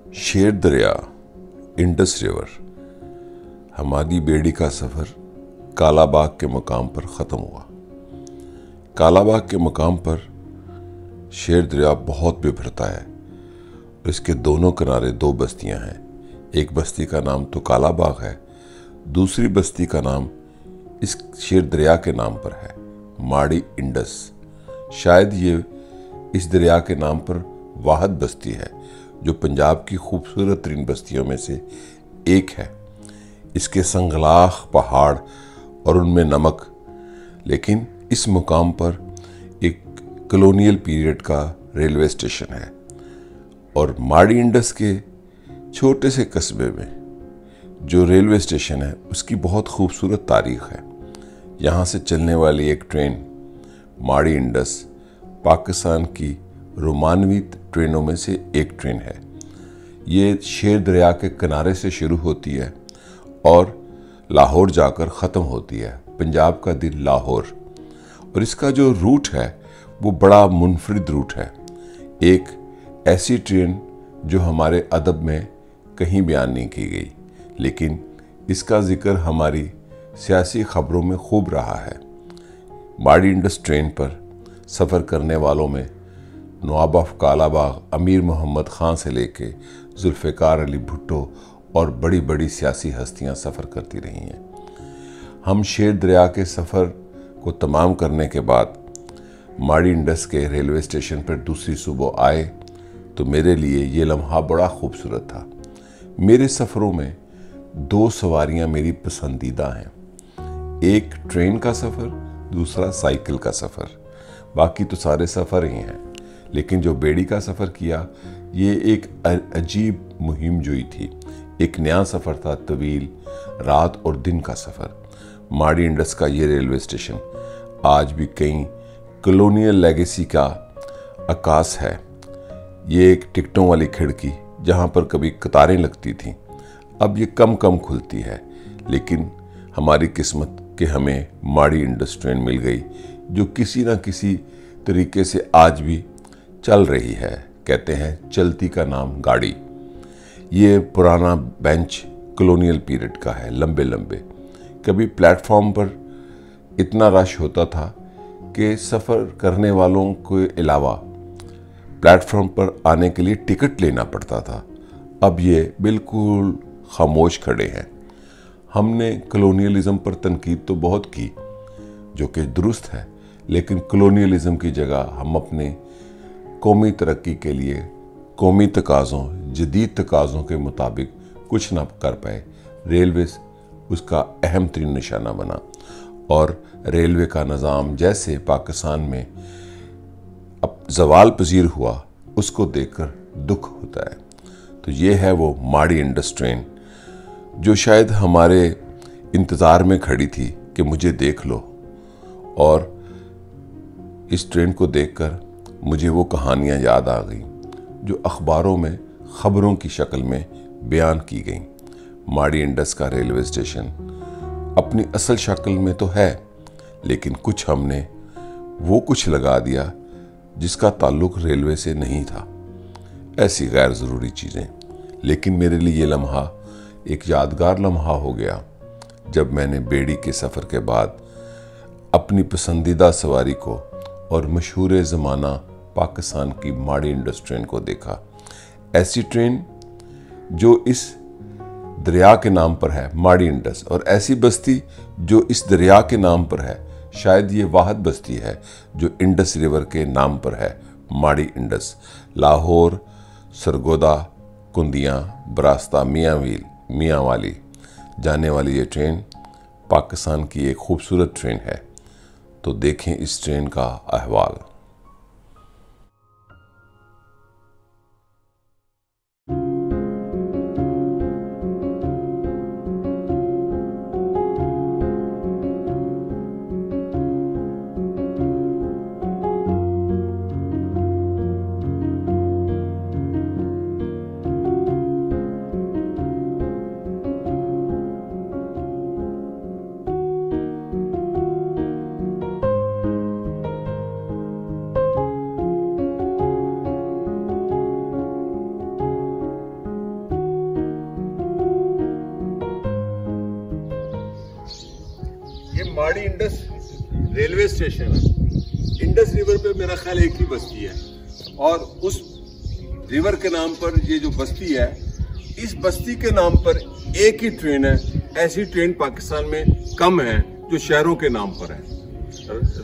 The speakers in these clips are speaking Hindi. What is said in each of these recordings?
शेर दरिया, इंडस रिवर। हमारी बेड़ी का सफ़र कालाबाग के मकाम पर ख़त्म हुआ। कालाबाग के मकाम पर शेर दरिया बहुत बिभरता है। इसके दोनों किनारे दो बस्तियां हैं। एक बस्ती का नाम तो कालाबाग है, दूसरी बस्ती का नाम इस शेर दरिया के नाम पर है, माड़ी इंडस। शायद ये इस दरिया के नाम पर वाहद बस्ती है जो पंजाब की खूबसूरत तरीन बस्तियों में से एक है। इसके संगलाख पहाड़ और उनमें नमक। लेकिन इस मुकाम पर एक कॉलोनियल पीरियड का रेलवे स्टेशन है और माड़ी इंडस के छोटे से कस्बे में जो रेलवे स्टेशन है उसकी बहुत खूबसूरत तारीख है। यहाँ से चलने वाली एक ट्रेन माड़ी इंडस पाकिस्तान की रोमानवी ट्रेनों में से एक ट्रेन है। ये शेर दरिया के किनारे से शुरू होती है और लाहौर जाकर ख़त्म होती है, पंजाब का दिल लाहौर। और इसका जो रूट है वो बड़ा मुनफरिद रूट है। एक ऐसी ट्रेन जो हमारे अदब में कहीं बयान नहीं की गई, लेकिन इसका जिक्र हमारी सियासी खबरों में खूब रहा है। माड़ी इंडस ट्रेन पर सफ़र करने वालों में नवाब ऑफ कालाबाग अमीर मोहम्मद ख़ान से लेके जुल्फ़िकार अली भुट्टो और बड़ी बड़ी सियासी हस्तियां सफ़र करती रही हैं। हम शेर दरिया के सफ़र को तमाम करने के बाद माड़ी इंडस के रेलवे स्टेशन पर दूसरी सुबह आए तो मेरे लिए ये लम्हा बड़ा खूबसूरत था। मेरे सफ़रों में दो सवारियां मेरी पसंदीदा हैं, एक ट्रेन का सफ़र, दूसरा साइकिल का सफ़र। बाकी तो सारे सफ़र ही हैं, लेकिन जो बेड़ी का सफ़र किया ये एक अजीब मुहिम जोई थी। एक नया सफ़र था, तवील रात और दिन का सफ़र। माड़ी इंडस का ये रेलवे स्टेशन आज भी कई कॉलोनियल लेगेसी का अक्कास है। ये एक टिकटों वाली खिड़की जहाँ पर कभी कतारें लगती थीं, अब ये कम कम खुलती है। लेकिन हमारी किस्मत कि हमें माड़ी इंडस ट्रेन मिल गई जो किसी न किसी तरीके से आज भी चल रही है। कहते हैं चलती का नाम गाड़ी। ये पुराना बेंच कॉलोनियल पीरियड का है, लंबे लंबे। कभी प्लेटफॉर्म पर इतना रश होता था कि सफ़र करने वालों के अलावा प्लेटफॉर्म पर आने के लिए टिकट लेना पड़ता था। अब ये बिल्कुल खामोश खड़े हैं। हमने कॉलोनियलिज्म पर तनकीद तो बहुत की, जो कि दुरुस्त है, लेकिन कॉलोनियलिज्म की जगह हम अपने कौमी तरक्की के लिए कौमी तकाज़ों, जदीद तकाज़ों के मुताबिक कुछ ना कर पाए। रेलवे उसका अहम तरीन निशाना बना और रेलवे का निज़ाम जैसे पाकिस्तान में अब ज़वाल पजीर हुआ, उसको देखकर दुख होता है। तो ये है वो माड़ी इंडस ट्रेन जो शायद हमारे इंतज़ार में खड़ी थी कि मुझे देख लो। और इस ट्रेन को देखकर मुझे वो कहानियाँ याद आ गईं जो अखबारों में ख़बरों की शक्ल में बयान की गईं। माड़ी इंडस का रेलवे स्टेशन अपनी असल शक्ल में तो है, लेकिन कुछ हमने वो कुछ लगा दिया जिसका ताल्लुक़ रेलवे से नहीं था, ऐसी गैर ज़रूरी चीज़ें। लेकिन मेरे लिए ये लम्हा एक यादगार लम्हा हो गया जब मैंने बेड़ी के सफ़र के बाद अपनी पसंदीदा सवारी को और मशहूर ज़माना पाकिस्तान की माड़ी इंडस ट्रेन को देखा। ऐसी ट्रेन जो इस दरिया के नाम पर है, माड़ी इंडस, और ऐसी बस्ती जो इस दरिया के नाम पर है। शायद ये वाहद बस्ती है जो इंडस रिवर के नाम पर है, माड़ी इंडस। लाहौर, सरगोदा, कुंदियाँ, बरास्ता, मियाँ वाली जाने वाली ये ट्रेन पाकिस्तान की एक खूबसूरत ट्रेन है। तो देखें इस ट्रेन का अहवाल। माड़ी इंडस रेलवे स्टेशन है। इंडस रिवर पे मेरा ख्याल एक ही बस्ती है और उस रिवर के नाम पर ये जो बस्ती है, इस बस्ती के नाम पर एक ही ट्रेन है। ऐसी ट्रेन पाकिस्तान में कम है जो शहरों के नाम पर है।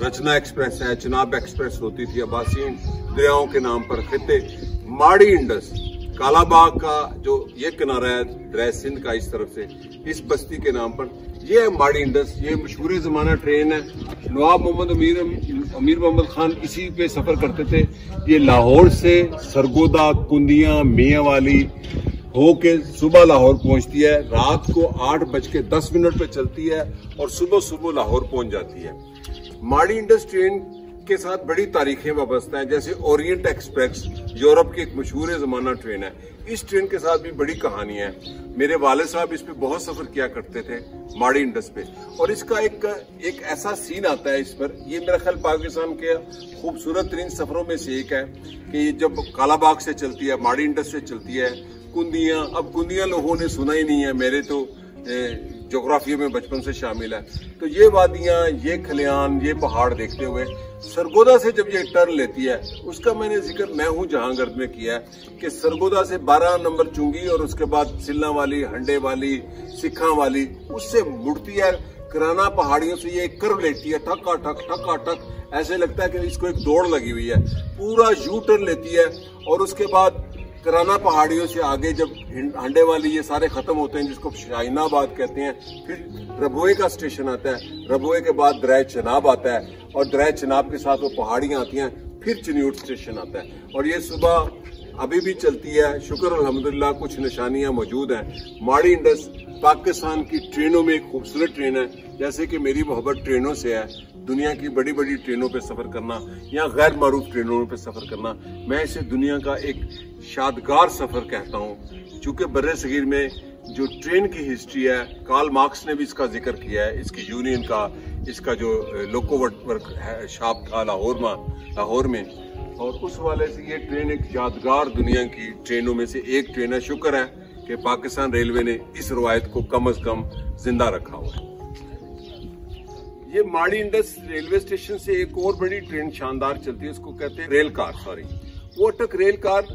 रचना एक्सप्रेस है, चिनाब एक्सप्रेस होती थी, अब्बासियन दरियाओं के नाम पर खिते। माड़ी इंडस कालाबाग का जो ये किनारा है दरिया सिंध का इस तरफ से, इस बस्ती के नाम पर ये है माड़ी इंडस। ये मशहूर जमाना ट्रेन है। नवाब मोहम्मद अमीर मोहम्मद खान इसी पे सफर करते थे। ये लाहौर से सरगोदा, कुंदियां, मियांवाली होके सुबह लाहौर पहुंचती है। रात को 8:10 पे चलती है और सुबह सुबह लाहौर पहुंच जाती है। माड़ी इंडस ट्रेन के साथ बड़ी तारीखें वाबस्ता है। जैसे ओरिएंट एक्सप्रेस यूरोप की एक मशहूर जमाना ट्रेन है। इस ट्रेन के साथ भी बड़ी कहानी है। मेरे वाले साहब इस पे बहुत सफर किया करते थे माड़ी इंडस पे, और इसका एक ऐसा सीन आता है इस पर। ये मेरा ख्याल पाकिस्तान के खूबसूरत तरीन सफरों में से एक है कि जब कालाबाग से चलती है, माड़ी इंडस से चलती है कुंदियां। अब कुंदियां लोगों ने सुना ही नहीं है, मेरे तो ज्योग्राफी में बचपन से शामिल है। तो ये वादियां, ये खलियान, ये पहाड़ देखते हुए सरगोदा से जब ये टर्न लेती है, उसका मैंने जिक्र मैं हूं जहांगीर में किया है कि सरगोदा से 12 नंबर चुंगी और उसके बाद सिल्ला वाली, हंडे वाली, सिखा वाली, उससे मुड़ती है कराना पहाड़ियों से। ये एक कर्व लेती है, ठक्का ठक ठक्का ठक, ऐसे लगता है कि इसको एक दौड़ लगी हुई है। पूरा यू टर्न लेती है और उसके बाद कराना पहाड़ियों से आगे जब हंडे वाली ये सारे खत्म होते हैं, जिसको शाहीनाबाद कहते हैं, फिर रबोए का स्टेशन आता है। रबोए के बाद दरिया चिनाब आता है और दरिया चिनाब के साथ वो पहाड़ियां आती हैं, फिर चिन्यूट स्टेशन आता है। और ये सुबह अभी भी चलती है, शुक्र अल्हम्दुलिल्लाह कुछ निशानियां मौजूद हैं। माड़ी इंडस पाकिस्तान की ट्रेनों में एक खूबसूरत ट्रेन है। जैसे कि मेरी मोहब्बत ट्रेनों से है, दुनिया की बड़ी बड़ी ट्रेनों पे सफर करना या गैर मारूफ ट्रेनों पे सफर करना, मैं इसे दुनिया का एक शादगार सफर कहता हूँ। चूंकि बर्रे सगीर में जो ट्रेन की हिस्ट्री है, कार्ल मार्क्स ने भी इसका जिक्र किया है, इसकी यूनियन का, इसका जो लोकोवर्क शॉप था लाहौर में, और उस वाले से ये ट्रेन एक यादगार दुनिया की ट्रेनों में से एक ट्रेन है। शुक्र है कि पाकिस्तान रेलवे ने इस रवायत को कम अज कम जिंदा रखा हुआ है। ये माड़ी इंडस रेलवे स्टेशन से एक और बड़ी ट्रेन शानदार चलती है, उसको कहते हैं रेल कार। वो रेल कार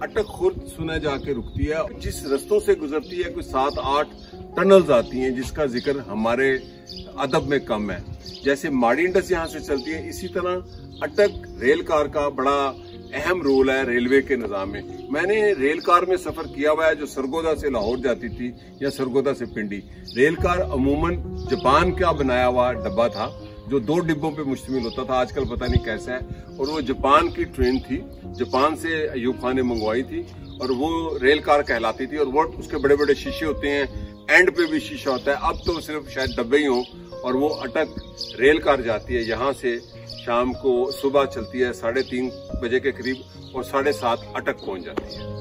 अटक खुर्द सुना जाके रुकती है। जिस रस्तों से गुजरती है, कुछ 7-8 टनल्स आती हैं, जिसका जिक्र हमारे अदब में कम है। जैसे माड़ी इंडस यहाँ से चलती है, इसी तरह अटक रेल कार का बड़ा अहम रोल है रेलवे के निजाम में। मैंने रेल कार में सफर किया हुआ है जो सरगोदा से लाहौर जाती थी या सरगोदा से पिंडी। रेल कार अमूमन जापान का बनाया हुआ डब्बा था जो 2 डिब्बों पे मुश्तमिल होता था, आजकल पता नहीं कैसा है। और वो जापान की ट्रेन थी, जापान से अयूब खान ने मंगवाई थी और वो रेल कार कहलाती थी। और वो उसके बड़े बड़े शीशे होते हैं, एंड पे भी शीशा होता है। अब तो सिर्फ शायद डब्बे ही हों। और वो अटक रेल कार जाती है, यहाँ से शाम को सुबह चलती है 3:30 बजे के करीब और 7:30 अटक पहुंच जाती है।